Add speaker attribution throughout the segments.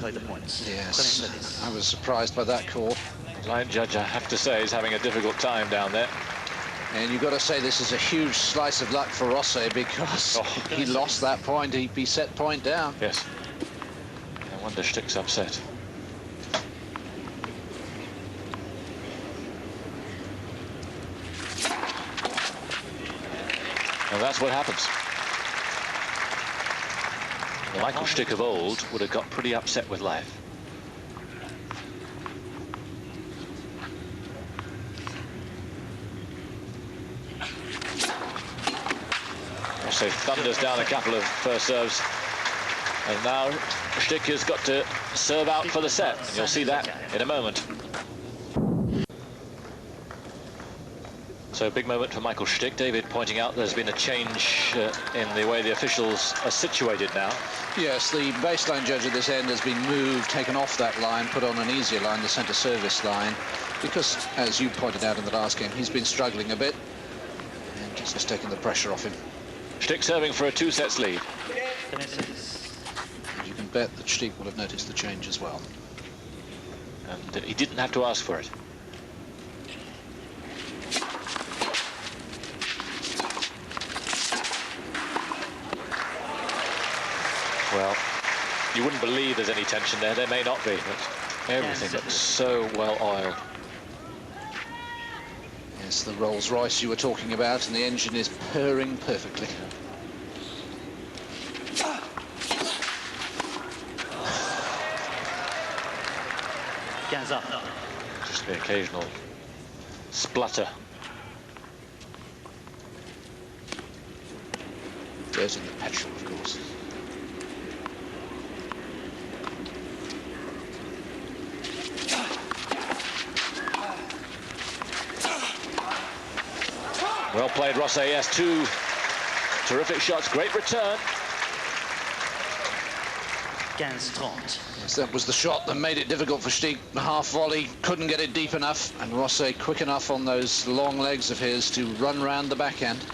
Speaker 1: play the points.
Speaker 2: Yes, I was surprised by that call.
Speaker 3: Line judge, I have to say, is having a difficult time down there.
Speaker 2: And you've got to say this is a huge slice of luck for Rosset, because he lost that point, he'd be set point down.
Speaker 3: Yes. No wonder Stich's upset. And that's what happens. The Michael Stich of old would have got pretty upset with life. So thunders down a couple of first serves, and now Stich has got to serve out for the set, and you'll see that in a moment. So a big moment for Michael Stich. David pointing out there's been a change in the way the officials are situated now.
Speaker 2: Yes, the baseline judge at this end has been moved, taken off that line, put on an easier line, the centre service line, because, as you pointed out in the last game, he's been struggling a bit, and just has taken the pressure off him.
Speaker 3: Stich serving for a 2-set lead.
Speaker 2: And you can bet that Stich will have noticed the change as well.
Speaker 3: And he didn't have to ask for it. Well, you wouldn't believe there's any tension there. There may not be, but everything looks so well oiled.
Speaker 2: Yes, the Rolls Royce you were talking about, and the engine is purring perfectly.
Speaker 3: Just the occasional splutter.
Speaker 2: Dirt in the petrol, of course.
Speaker 3: Well played, Rosset. Yes, 2 terrific shots. Great return.
Speaker 2: Yes, that was the shot that made it difficult for Stich. The half volley, couldn't get it deep enough, and Rosset quick enough on those long legs of his to run round the backhand.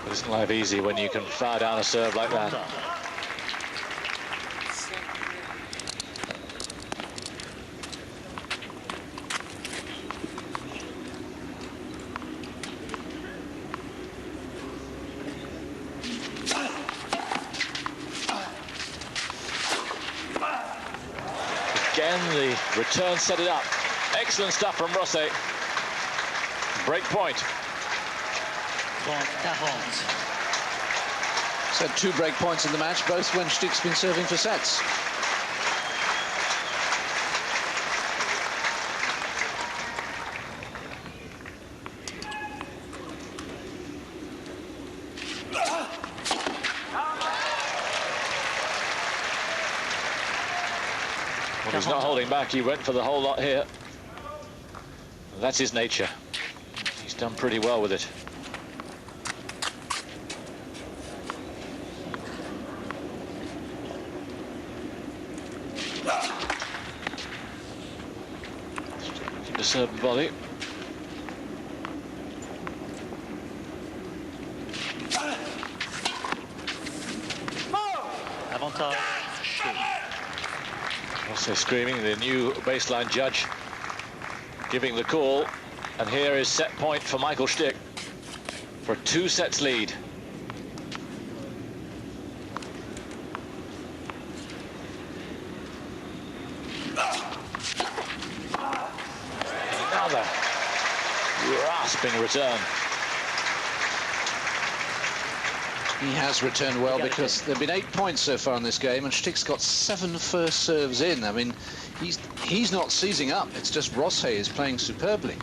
Speaker 3: It isn't life easy when you can fire down a serve like that. Again, the return set it up. Excellent stuff from Rosset. Break point.
Speaker 2: He's had 2 break points in the match, both when Stich's been serving for sets.
Speaker 3: Well, he's not holding back. He went for the whole lot here. That's his nature. He's done pretty well with it. Looking to serve and volley. Also screaming, the new baseline judge giving the call, and here is set point for Michael Stich for 2 sets lead. Another rasping return.
Speaker 2: He has returned well, because there have been 8 points so far in this game, and Stich's got 7 first serves in. I mean, he's not seizing up. It's just Rosset is playing superbly.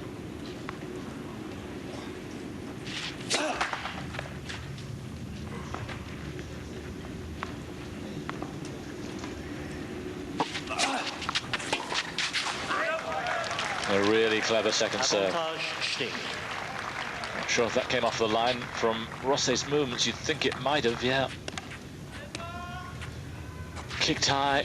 Speaker 3: A really clever second serve. Not sure if that came off the line from Rosset's movements. You'd think it might have, yeah. Kicked high.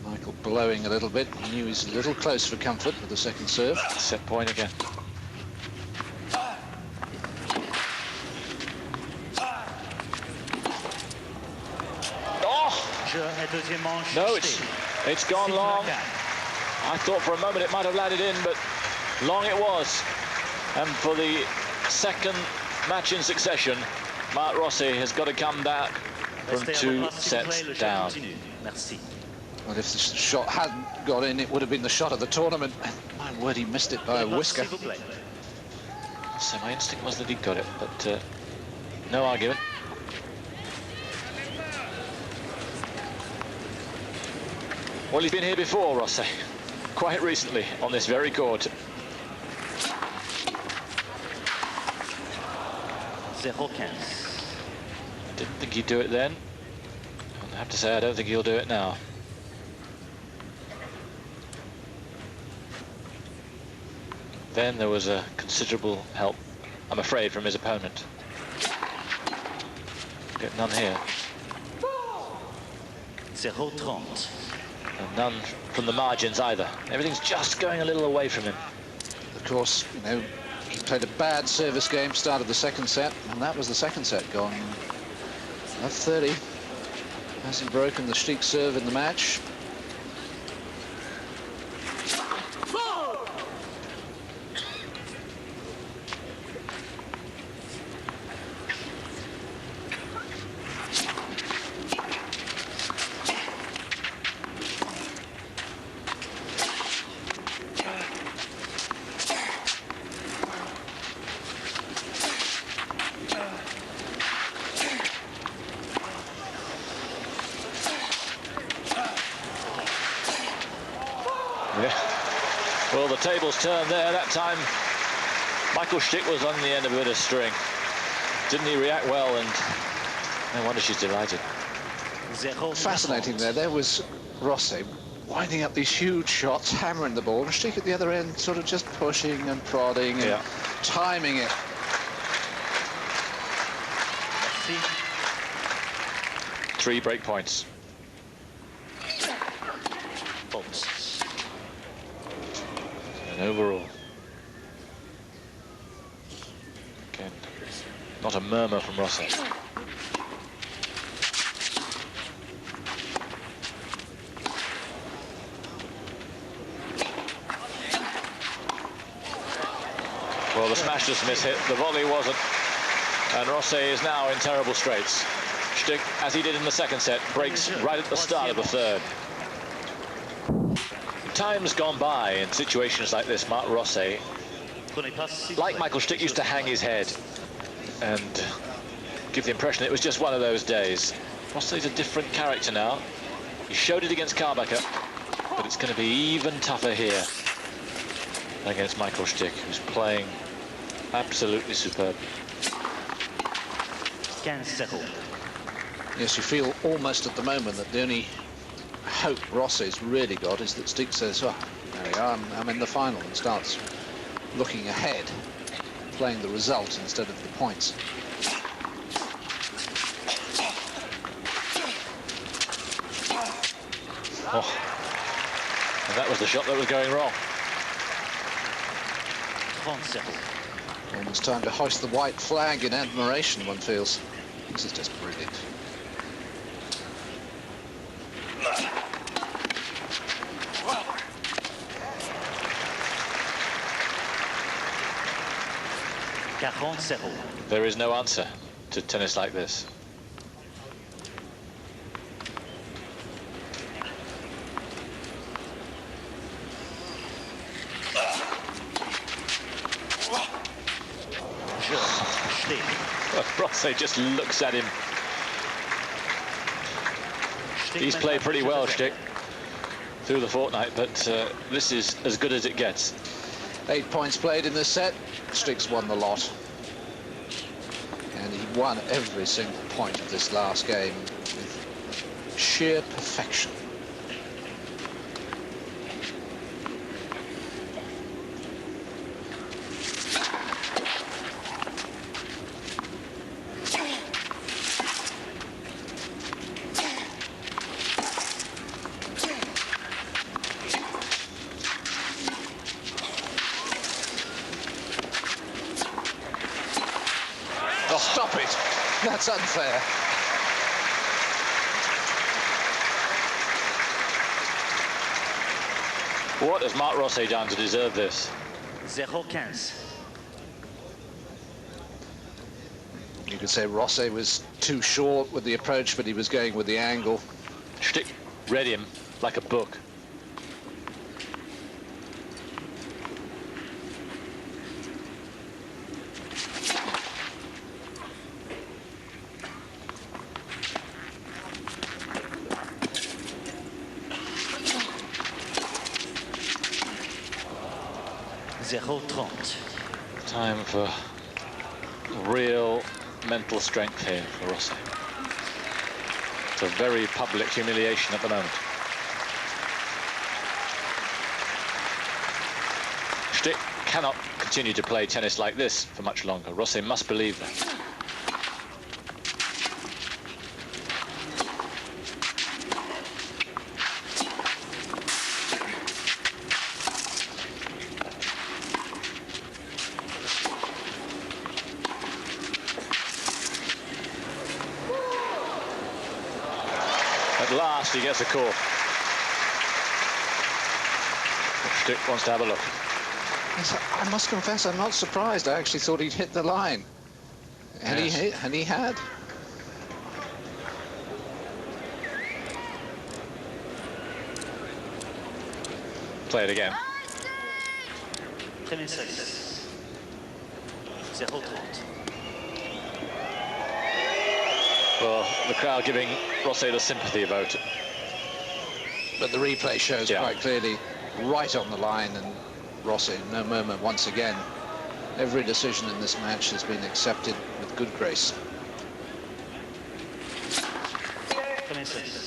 Speaker 2: Michael Michael blowing a little bit. He knew he's a little close for comfort with the second serve.
Speaker 3: Set point again. No, it's gone long. I thought for a moment it might have landed in, but long it was. And for the second match in succession, Marc Rosset has got to come back from 2 sets down.
Speaker 2: Well, if the shot hadn't got in, it would have been the shot of the tournament. My word, he missed it by a whisker.
Speaker 3: So my instinct was that he got it, but no argument. Well, he's been here before, Rosset, quite recently on this very court.
Speaker 1: 0-15.
Speaker 3: Didn't think he'd do it then. I have to say, I don't think he'll do it now. Then there was a considerable help, I'm afraid, from his opponent. Get none here.
Speaker 1: 0-30.
Speaker 3: And none from the margins either. Everything's just going a little away from him.
Speaker 2: Of course, you know, he played a bad service game, started the second set, and that was the second set gone. At 30. Hasn't broken the stich serve in the match.
Speaker 3: Well, the tables turned there. That time, Michael Stich was on the end of a bit of string. Didn't he react well? And no wonder she's delighted.
Speaker 2: Fascinating there. There was Rosset winding up these huge shots, hammering the ball, and Stich at the other end sort of just pushing and prodding and timing it.
Speaker 3: Three break points. And overall, again, not a murmur from Rosset. Well, the smash just mishit, the volley wasn't, and Rosset is now in terrible straits. Stich, as he did in the second set, breaks right at the start of the third. Times gone by in situations like this, Marc Rosset, like Michael Stich, used to hang his head and give the impression it was just one of those days. Rosset's a different character now. He showed it against Carbacher, but it's going to be even tougher here against Michael Stich, who's playing absolutely superb.
Speaker 2: Yes, you feel almost at the moment that the only hope Rosset's really got is that Stich says, oh, there we are, I'm in the final, and starts looking ahead, playing the result instead of the points.
Speaker 3: Oh, and that was the shot that was going wrong.
Speaker 2: Almost time to hoist the white flag in admiration, one feels. This is just brilliant.
Speaker 3: There is no answer to tennis like this. Rosset just looks at him. He's played pretty well, Stich, through the fortnight, but this is as good as it gets.
Speaker 2: 8 points played in this set. Stich's won the lot. And he won every single point of this last game with sheer perfection. Oh, stop it. That's unfair.
Speaker 3: What has Marc Rosset done to deserve this?
Speaker 1: 0-15.
Speaker 2: You could say Rosset was too short with the approach, but he was going with the angle.
Speaker 3: Stich read him like a book. Time for real mental strength here for Rosset. It's a very public humiliation at the moment. Stich cannot continue to play tennis like this for much longer. Rosset must believe that. At last he gets a call. Stich wants to have a look.
Speaker 2: I must confess, I'm not surprised. I actually thought he'd hit the line. And
Speaker 3: Yes.
Speaker 2: he hit, and he had.
Speaker 3: Play it again.
Speaker 1: 36. 0-30.
Speaker 3: Well, the crowd giving Rosset the sympathy vote.
Speaker 2: But the replay shows quite clearly right on the line, and Rosset, no murmur once again. Every decision in this match has been accepted with good grace.
Speaker 1: 26.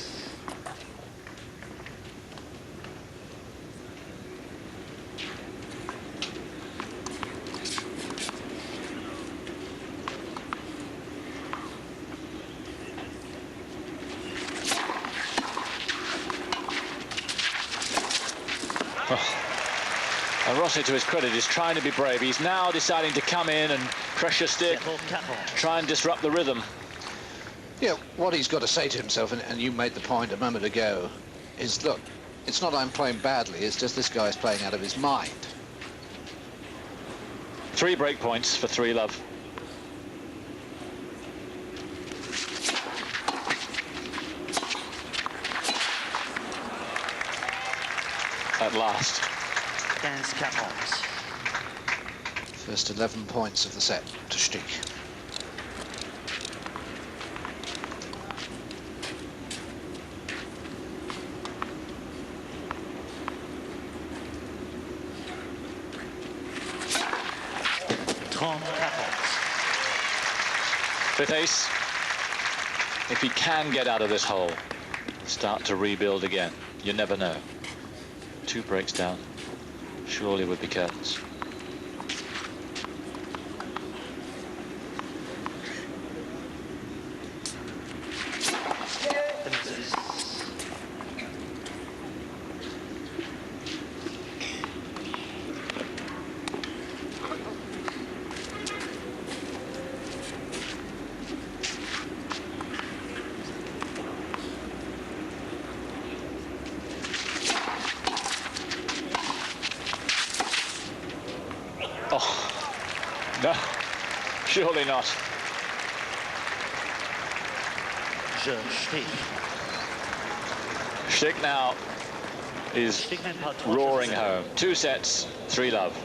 Speaker 3: And Rosset, to his credit, is trying to be brave. He's now deciding to come in and pressure Stich, try and disrupt the rhythm.
Speaker 2: Yeah, what he's got to say to himself, and you made the point a moment ago, is, look, it's not I'm playing badly, it's just this guy's playing out of his mind.
Speaker 3: 3 break points for 3-love. At last.
Speaker 2: First 11 points of the set to Stich.
Speaker 3: Fifth ace. If he can get out of this hole, start to rebuild again. You never know. 2 breaks down. Surely would be curtains. No, surely not. Stich now is roaring home. 2 sets, 3-love.